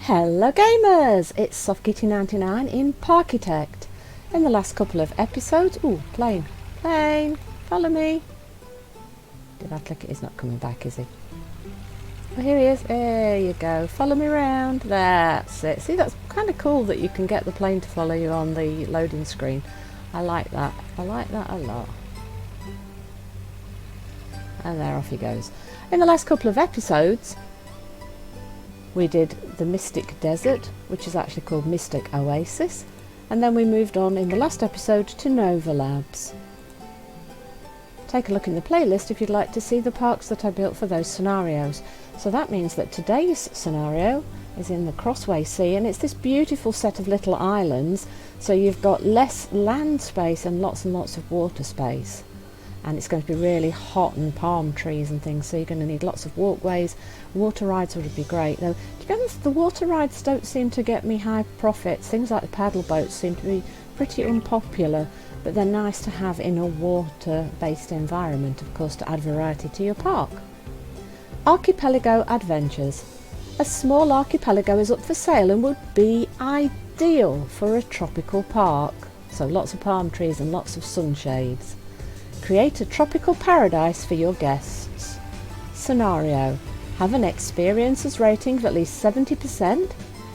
Hello gamers, it's SoftKitty99 in Parkitect. In the last couple of episodes, plane, follow me. Did I click it? He's not coming back, is he? Oh, here he is, there you go, follow me around, that's it. See, that's kind of cool that you can get the plane to follow you on the loading screen. I like that a lot. And there off he goes. In the last couple of episodes, we did the Mystic Desert, which is actually called Mystic Oasis, and then we moved on in the last episode to Nova Labs. Take a look in the playlist if you'd like to see the parks that I built for those scenarios. So that means that today's scenario is in the Crossway Sea, and it's this beautiful set of little islands, so you've got less land space and lots of water space. And it's going to be really hot and palm trees and things, so you're going to need lots of walkways. Water rides would be great, though to be honest the water rides don't seem to get me high profits. Things like the paddle boats seem to be pretty unpopular, but they're nice to have in a water based environment, of course, to add variety to your park. Archipelago Adventures. A small archipelago is up for sale and would be ideal for a tropical park, so lots of palm trees and lots of sunshades. Create a tropical paradise for your guests. Scenario: have an experiences rating of at least 70%,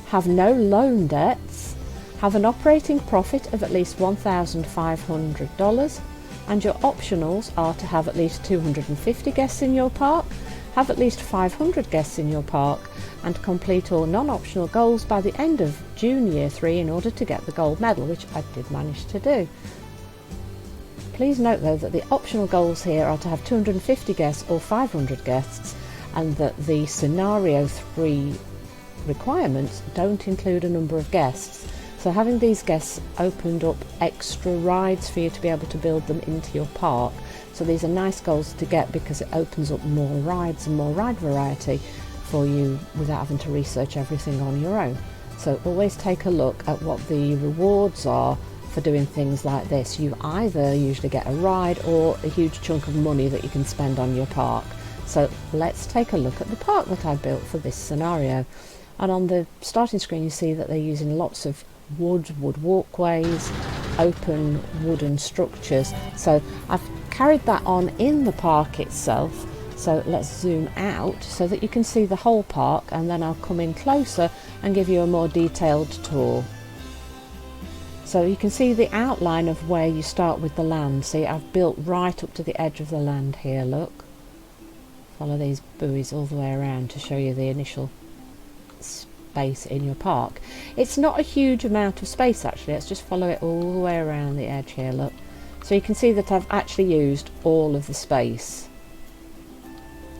have no loan debts, have an operating profit of at least $1,500, and your optionals are to have at least 250 guests in your park, have at least 500 guests in your park, and complete all non-optional goals by the end of June Year 3 in order to get the gold medal, which I did manage to do. Please note though that the optional goals here are to have 250 guests or 500 guests, and that the scenario 3 requirements don't include a number of guests. So having these guests opened up extra rides for you to be able to build them into your park. So these are nice goals to get because it opens up more rides and more ride variety for you without having to research everything on your own. So always take a look at what the rewards are for doing things like this. You either usually get a ride or a huge chunk of money that you can spend on your park. So let's take a look at the park that I built for this scenario. And on the starting screen you see that they're using lots of wood walkways, open wooden structures. So I've carried that on in the park itself. So let's zoom out so that you can see the whole park, and then I'll come in closer and give you a more detailed tour. So you can see the outline of where you start with the land. See, I've built right up to the edge of the land here, look. Follow these buoys all the way around to show you the initial space in your park. It's not a huge amount of space actually, let's just follow it all the way around the edge here, look. So you can see that I've actually used all of the space.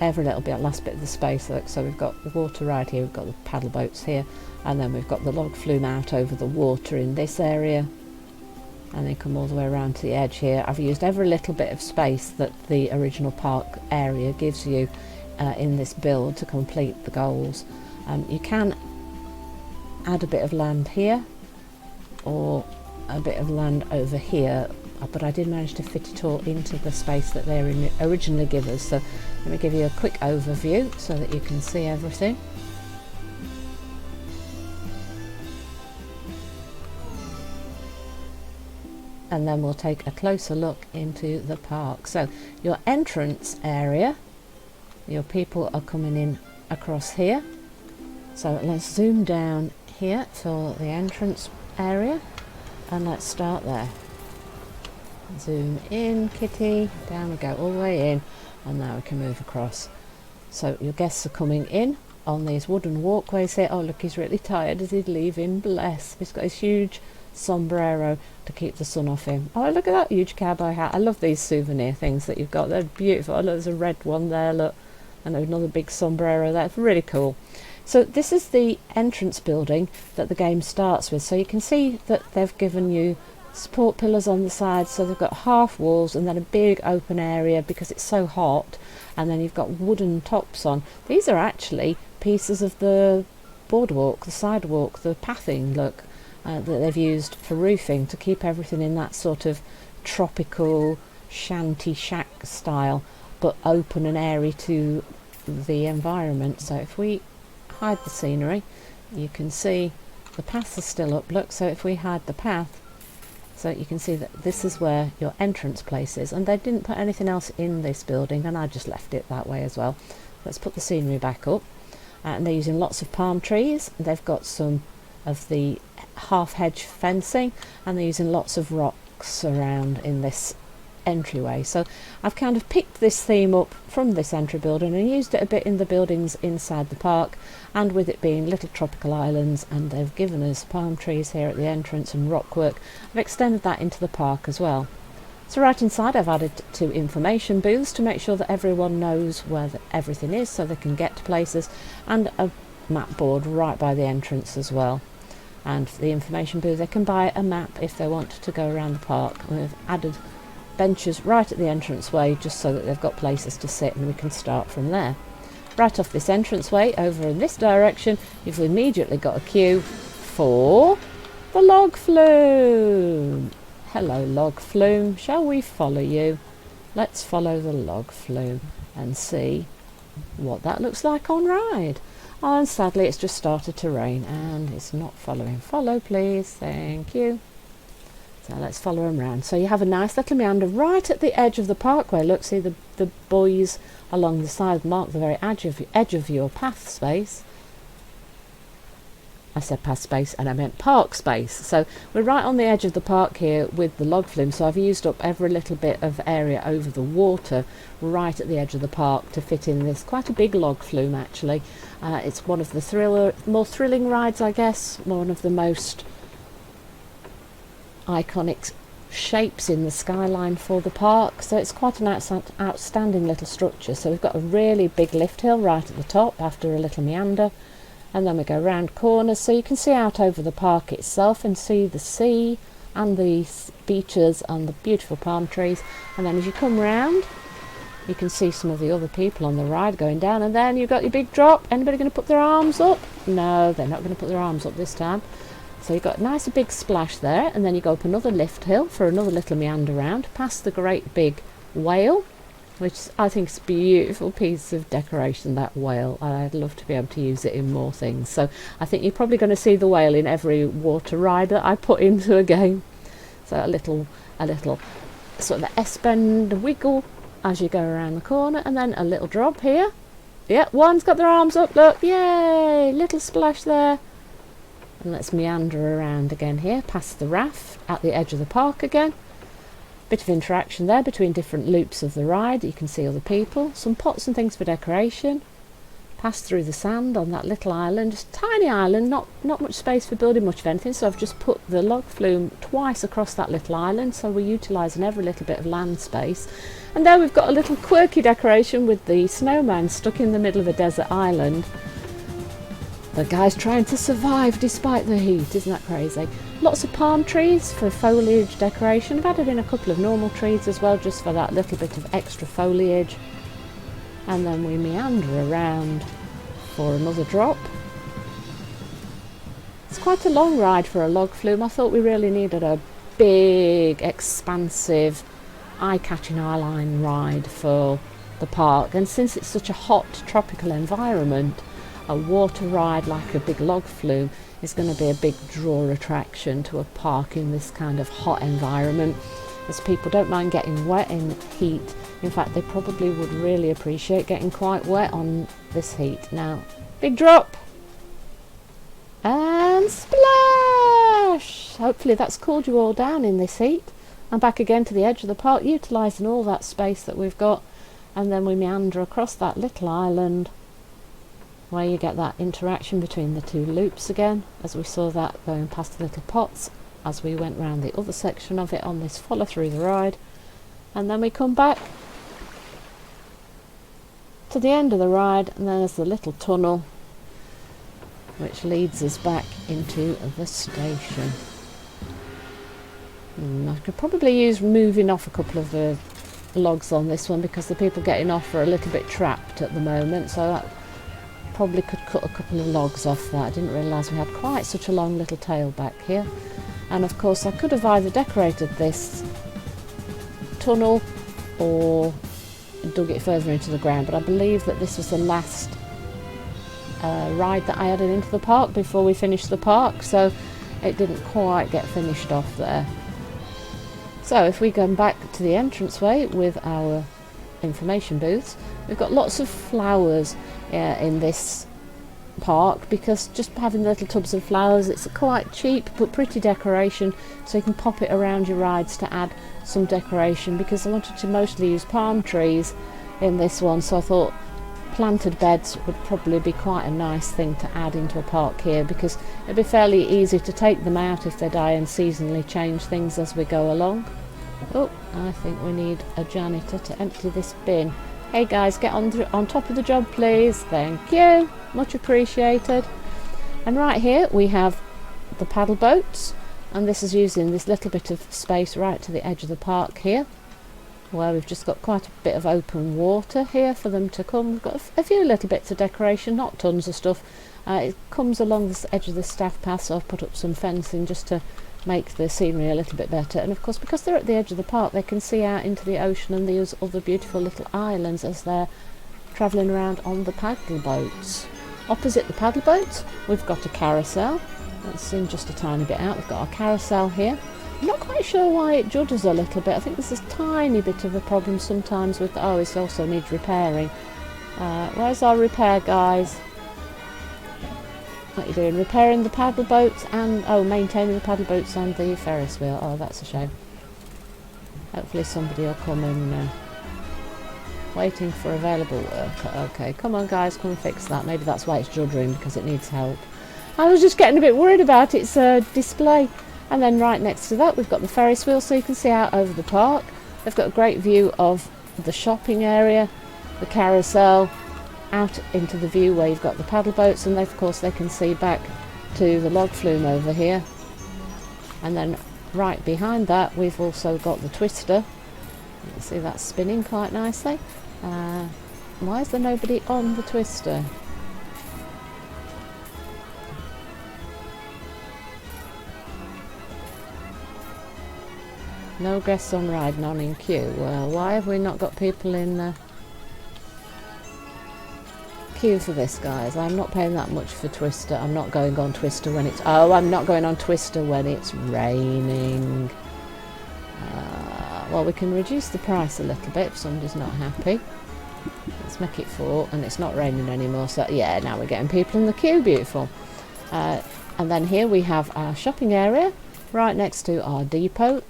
Every little bit, last bit of the space, look. So we've got the water ride here, we've got the paddle boats here, and then we've got the log flume out over the water in this area, and then come all the way around to the edge here. I've used every little bit of space that the original park area gives you in this build to complete the goals. You can add a bit of land here or a bit of land over here, but I did manage to fit it all into the space that they originally give us. So let me give you a quick overview so that you can see everything. And then we'll take a closer look into the park. So your entrance area, your people are coming in across here. So let's zoom down here for the entrance area, and let's start there. Zoom in, Kitty, down we go, all the way in, and now we can move across. So your guests are coming in on these wooden walkways here. Oh look, he's really tired as he'd leave him, bless. He's got his huge sombrero to keep the sun off him. Oh look at that huge cowboy hat. I love these souvenir things that you've got, they're beautiful. Oh look, there's a red one there, look, and another big sombrero there, it's really cool. So this is the entrance building that the game starts with. So you can see that they've given you support pillars on the sides, so they've got half walls and then a big open area because it's so hot, and then you've got wooden tops on. These are actually pieces of the boardwalk, the sidewalk, the pathing, look, that they've used for roofing to keep everything in that sort of tropical shanty shack style, but open and airy to the environment. So if we hide the scenery, you can see the paths are still up. Look, so if we had the path, so you can see that this is where your entrance place is, and they didn't put anything else in this building, and I just left it that way as well. Let's put the scenery back up. And they're using lots of palm trees. They've got some of the half hedge fencing, and they're using lots of rocks around in this entryway. So I've kind of picked this theme up from this entry building and used it a bit in the buildings inside the park, and with it being little tropical islands, and they've given us palm trees here at the entrance and rock work, I've extended that into the park as well. So right inside I've added 2 information booths to make sure that everyone knows where everything is so they can get to places, and a map board right by the entrance as well. And for the information booth, they can buy a map if they want to go around the park. And we've added benches right at the entranceway just so that they've got places to sit, and we can start from there. Right off this entranceway over in this direction, you've immediately got a queue for the log flume. Hello log flume, shall we follow you? Let's follow the log flume and see what that looks like on ride. Oh, and sadly it's just started to rain and it's not following. Follow please, thank you. So let's follow them round. So you have a nice little meander right at the edge of the parkway. Look, see the buoys along the side mark the very edge of your path space. I said path space and I meant park space. So we're right on the edge of the park here with the log flume, so I've used up every little bit of area over the water right at the edge of the park to fit in this quite a big log flume actually. It's one of the more thrilling rides, I guess, one of the most iconic shapes in the skyline for the park, so it's quite an outstanding little structure. So we've got a really big lift hill right at the top after a little meander, and then we go round corners so you can see out over the park itself and see the sea and the beaches and the beautiful palm trees. And then as you come round you can see some of the other people on the ride going down, and then you've got your big drop. Anybody going to put their arms up? No, they're not going to put their arms up this time. So you've got a nice big splash there, and then you go up another lift hill for another little meander round past the great big whale, which I think is a beautiful piece of decoration, that whale. I'd love to be able to use it in more things. So I think you're probably going to see the whale in every water ride that I put into a game. So a little sort of S-bend wiggle as you go around the corner, and then a little drop here. Yeah, one's got their arms up, look, yay, little splash there. And let's meander around again here, past the raft at the edge of the park again. Bit of interaction there between different loops of the ride. You can see other people, some pots and things for decoration. Pass through the sand on that little island, just a tiny island, not much space for building much of anything, so I've just put the log flume twice across that little island, so we're utilising every little bit of land space. And there we've got a little quirky decoration with the snowman stuck in the middle of a desert island. The guy's trying to survive despite the heat, isn't that crazy? Lots of palm trees for foliage decoration. I've added in a couple of normal trees as well, just for that little bit of extra foliage. And then we meander around for another drop. It's quite a long ride for a log flume. I thought we really needed a big, expansive, eye-catching eyeline ride for the park. And since it's such a hot tropical environment, a water ride like a big log flume is going to be a big draw attraction to a park in this kind of hot environment, as people don't mind getting wet in heat. In fact, they probably would really appreciate getting quite wet on this heat. Now, big drop and splash. Hopefully that's cooled you all down in this heat. And back again to the edge of the park, utilising all that space that we've got, and then we meander across that little island where you get that interaction between the two loops again, as we saw that going past the little pots as we went round the other section of it on this follow through the ride. And then we come back to the end of the ride, and there's the little tunnel which leads us back into the station. I could probably use moving off a couple of the logs on this one, because the people getting off are a little bit trapped at the moment, so that probably could cut a couple of logs off that. I didn't realise we had quite such a long little tail back here. And of course I could have either decorated this tunnel or dug it further into the ground, but I believe that this was the last ride that I added into the park before we finished the park, so it didn't quite get finished off there. So if we go back to the entranceway with our information booths, we've got lots of flowers in this park, because just having the little tubs of flowers, it's quite cheap but pretty decoration, so you can pop it around your rides to add some decoration, because I wanted to mostly use palm trees in this one, so I thought planted beds would probably be quite a nice thing to add into a park here, because it'd be fairly easy to take them out if they die and seasonally change things as we go along. Oh, I think we need a janitor to empty this bin. Hey guys, get on top of the job please. Thank you, much appreciated. And right here we have the paddle boats, and this is using this little bit of space right to the edge of the park here, where we've just got quite a bit of open water here for them to come. We've got a few little bits of decoration, not tons of stuff. It comes along the edge of the staff path, so I've put up some fencing just to make the scenery a little bit better. And of course, because they're at the edge of the park, they can see out into the ocean and these other beautiful little islands as they're travelling around on the paddle boats. Opposite the paddle boats, we've got a carousel. Let's zoom just a tiny bit out. We've got our carousel here. I'm not quite sure why it judders a little bit. I think there's a tiny bit of a problem sometimes with... oh, it also needs repairing. Where's our repair guys? What are you doing? Repairing the paddle boats and... oh, maintaining the paddle boats and the Ferris wheel. Oh, that's a shame. Hopefully somebody will come in. Waiting for available work. Okay, come on guys, come and fix that. Maybe that's why it's juddering, because it needs help. I was just getting a bit worried about its display. And then right next to that we've got the Ferris wheel, so you can see out over the park. They've got a great view of the shopping area, the carousel, out into the view where you've got the paddle boats, and of course they can see back to the log flume over here. And then right behind that we've also got the twister. You can see that's spinning quite nicely. Why is there nobody on the twister? No guests on ride, none in queue. Well, why have we not got people in the queue for this, guys? I'm not paying that much for Twister. I'm not going on Twister when it's... oh, I'm not going on Twister when it's raining. Well, we can reduce the price a little bit if somebody's not happy. Let's make it 4, and it's not raining anymore, so yeah, now we're getting people in the queue. Beautiful. And then here we have our shopping area right next to our depot.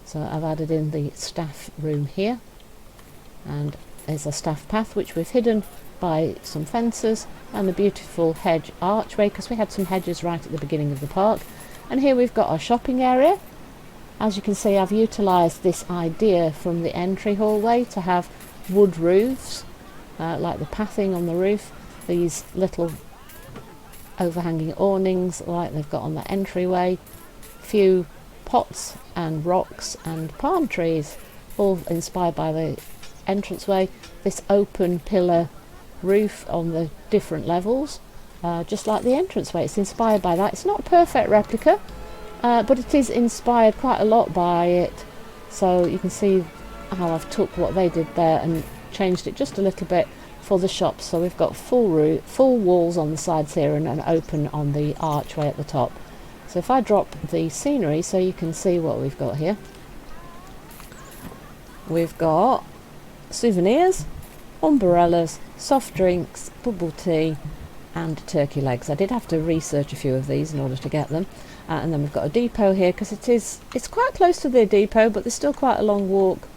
So I've added in the staff room here, and there's a staff path which we've hidden by some fences and a beautiful hedge archway, because we had some hedges right at the beginning of the park. And here we've got our shopping area. As you can see, I've utilised this idea from the entry hallway to have wood roofs, like the pathing on the roof, these little overhanging awnings like they've got on the entryway, few pots and rocks and palm trees, all inspired by the entranceway. This open pillar roof on the different levels, just like the entranceway. It's inspired by that. It's not a perfect replica, but it is inspired quite a lot by it. So you can see how I've took what they did there and changed it just a little bit for the shops. So we've got full walls on the sides here and an open on the archway at the top. So if I drop the scenery so you can see what we've got here. We've got souvenirs, umbrellas, soft drinks, bubble tea and turkey legs. I did have to research a few of these in order to get them. And then we've got a depot here, because it's quite close to the depot, but there's still quite a long walk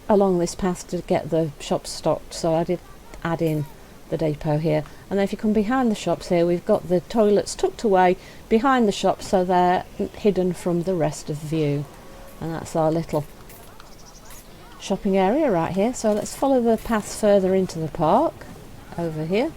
along this path to get the shops stocked, so I did add in the depot here. And then if you come behind the shops here, we've got the toilets tucked away behind the shops, so they're hidden from the rest of the view. And that's our little shopping area right here. So let's follow the path further into the park over here.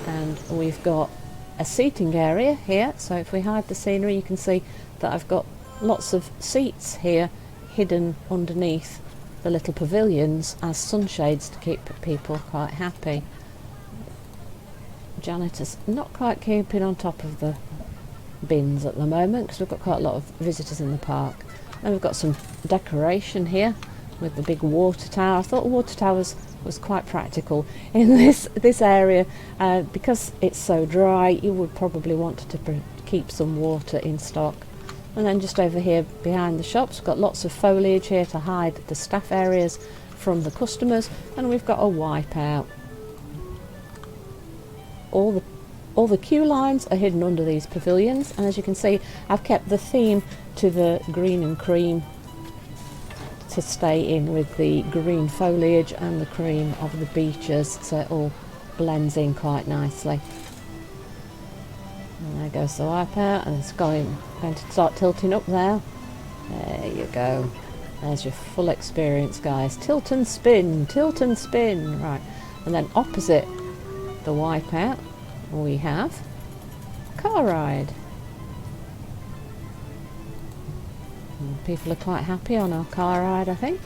And we've got a seating area here, so if we hide the scenery you can see that I've got lots of seats here hidden underneath the little pavilions as sunshades to keep people quite happy. Janitor's not quite keeping on top of the bins at the moment because we've got quite a lot of visitors in the park. And we've got some decoration here with the big water tower. I thought a water tower was quite practical in this area because it's so dry. You would probably want to keep some water in stock. And then just over here behind the shops, we've got lots of foliage here to hide the staff areas from the customers, and we've got a wipeout. All the queue lines are hidden under these pavilions, and as you can see, I've kept the theme to the green and cream to stay in with the green foliage and the cream of the beaches, so it all blends in quite nicely. And there goes the wipeout, and it's going to start tilting up there. There you go. There's your full experience, guys. Tilt and spin, right. And then opposite the wipeout, we have car ride. And people are quite happy on our car ride, I think.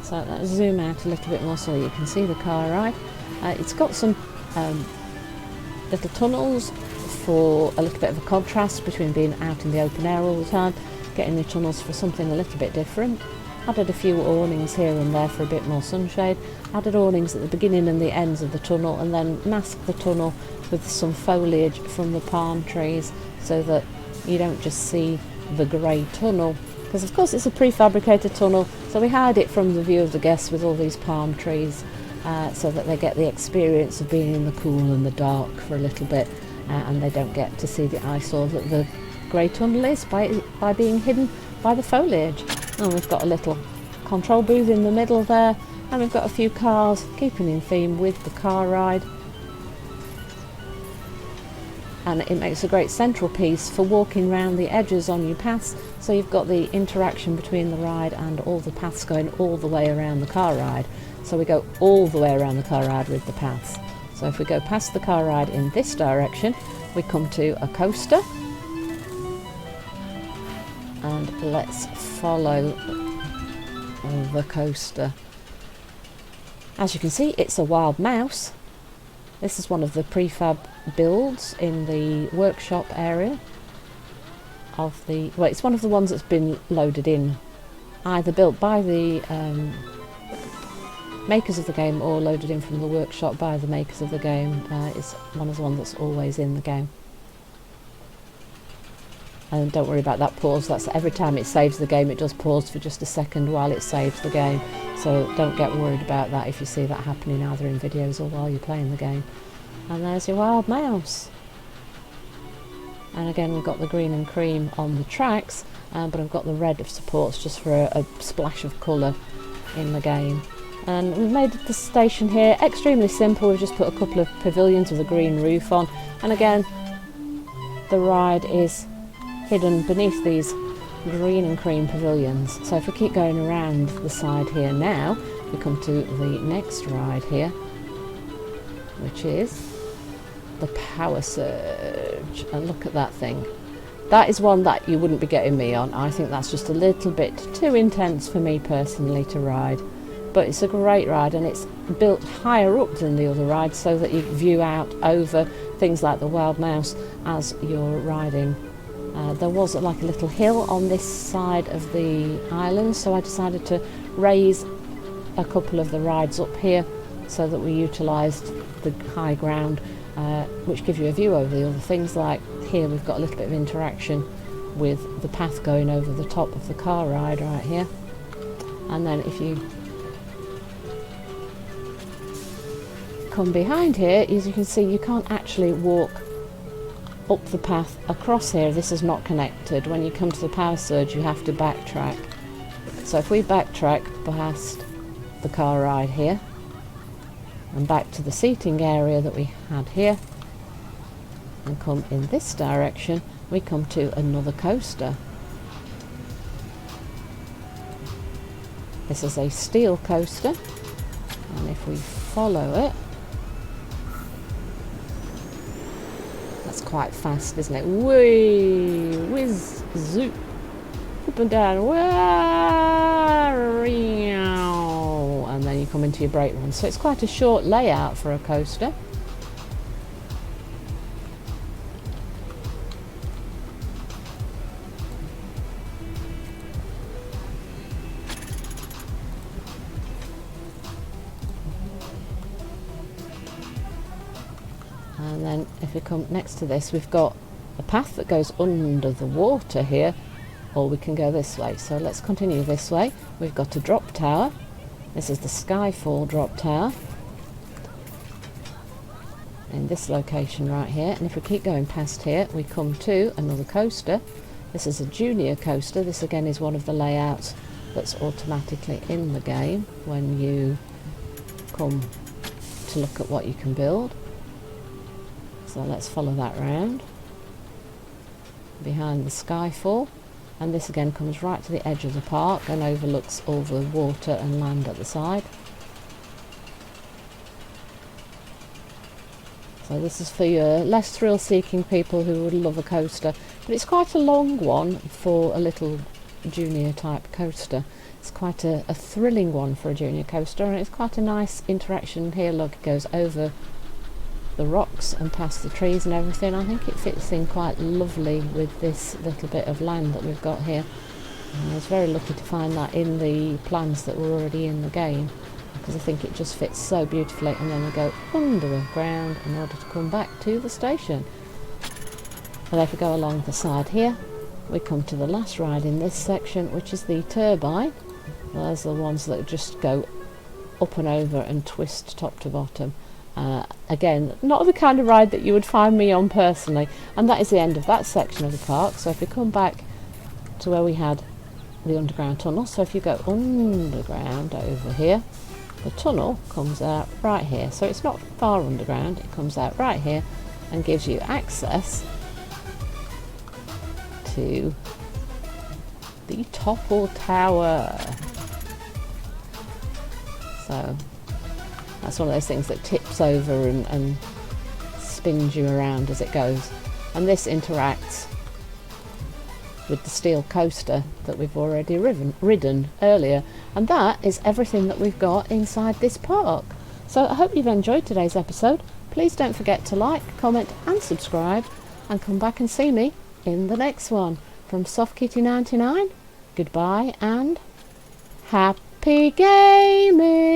So let's zoom out a little bit more so you can see the car ride. It's got some little tunnels for a little bit of a contrast between being out in the open air all the time, getting the tunnels for something a little bit different. Added a few awnings here and there for a bit more sunshade. Added awnings at the beginning and the ends of the tunnel, and then masked the tunnel with some foliage from the palm trees so that you don't just see the grey tunnel, because of course it's a prefabricated tunnel, so we hide it from the view of the guests with all these palm trees so that they get the experience of being in the cool and the dark for a little bit, and they don't get to see the eyesore that the grey tunnel is by being hidden by the foliage. And we've got a little control booth in the middle there, and we've got a few cars, keeping in theme with the car ride. And it makes a great central piece for walking around the edges on your paths, so you've got the interaction between the ride and all the paths going all the way around the car ride. So we go all the way around the car ride with the paths. So if we go past the car ride in this direction, we come to a coaster. And let's follow the coaster. As you can see, it's a wild mouse. This is one of the prefab builds in the workshop area of the, well, it's one of the ones that's been loaded in, either built by the makers of the game or loaded in from the workshop by the makers of the game. It's one of the ones that's always in the game. And don't worry about that pause, that's every time it saves the game it does pause for just a second while it saves the game, so don't get worried about that if you see that happening either in videos or while you're playing the game. And there's your wild mouse. And again we've got the green and cream on the tracks, but I've got the red of supports just for a splash of colour in the game. And we've made the station here extremely simple. We've just put a couple of pavilions with a green roof on, and again the ride is hidden beneath these green and cream pavilions. So if we keep going around the side here now, we come to the next ride here, which is the Power Surge. And look at that thing. That is one that you wouldn't be getting me on. I think that's just a little bit too intense for me personally to ride. But it's a great ride, and it's built higher up than the other rides so that you view out over things like the Wild Mouse as you're riding. There was like a little hill on this side of the island, so I decided to raise a couple of the rides up here so that we utilised the high ground, which gives you a view over the other things. Like here we've got a little bit of interaction with the path going over the top of the car ride right here. And then if you come behind here, as you can see, you can't actually walk up the path across here. This is not connected. When you come to the Power Surge you have to backtrack. So if we backtrack past the car ride here and back to the seating area that we had here and come in this direction, we come to another coaster. This is a steel coaster, and if we follow it, that's quite fast, isn't it? Whee! Whiz! Zoop! Up and down. And then you come into your brake run. So it's quite a short layout for a coaster. And then if we come next to this, we've got a path that goes under the water here, or we can go this way. So let's continue this way. We've got a drop tower. This is the Skyfall drop tower in this location right here. And if we keep going past here, we come to another coaster. This is a junior coaster. This again is one of the layouts that's automatically in the game when you come to look at what you can build. So let's follow that round behind the Skyfall, and this again comes right to the edge of the park and overlooks all the water and land at the side. So this is for your less thrill-seeking people who would love a coaster, but it's quite a long one for a little junior type coaster. It's quite a thrilling one for a junior coaster, and it's quite a nice interaction here. Look, it goes over the rocks and past the trees and everything. I think it fits in quite lovely with this little bit of land that we've got here. And I was very lucky to find that in the plans that were already in the game, because I think it just fits so beautifully. And then we go under the ground in order to come back to the station. And if we go along the side here, we come to the last ride in this section, which is the turbine. Those are the ones that just go up and over and twist top to bottom. Again, not the kind of ride that you would find me on personally. And that is the end of that section of the park. So if we come back to where we had the underground tunnel, so if you go underground over here, the tunnel comes out right here. So it's not far underground, it comes out right here and gives you access to the Topple Tower. So that's one of those things that tips over and spins you around as it goes. And this interacts with the steel coaster that we've already ridden earlier. And that is everything that we've got inside this park. So I hope you've enjoyed today's episode. Please don't forget to like, comment and subscribe, and come back and see me in the next one. From SoftKitty99, goodbye and happy gaming!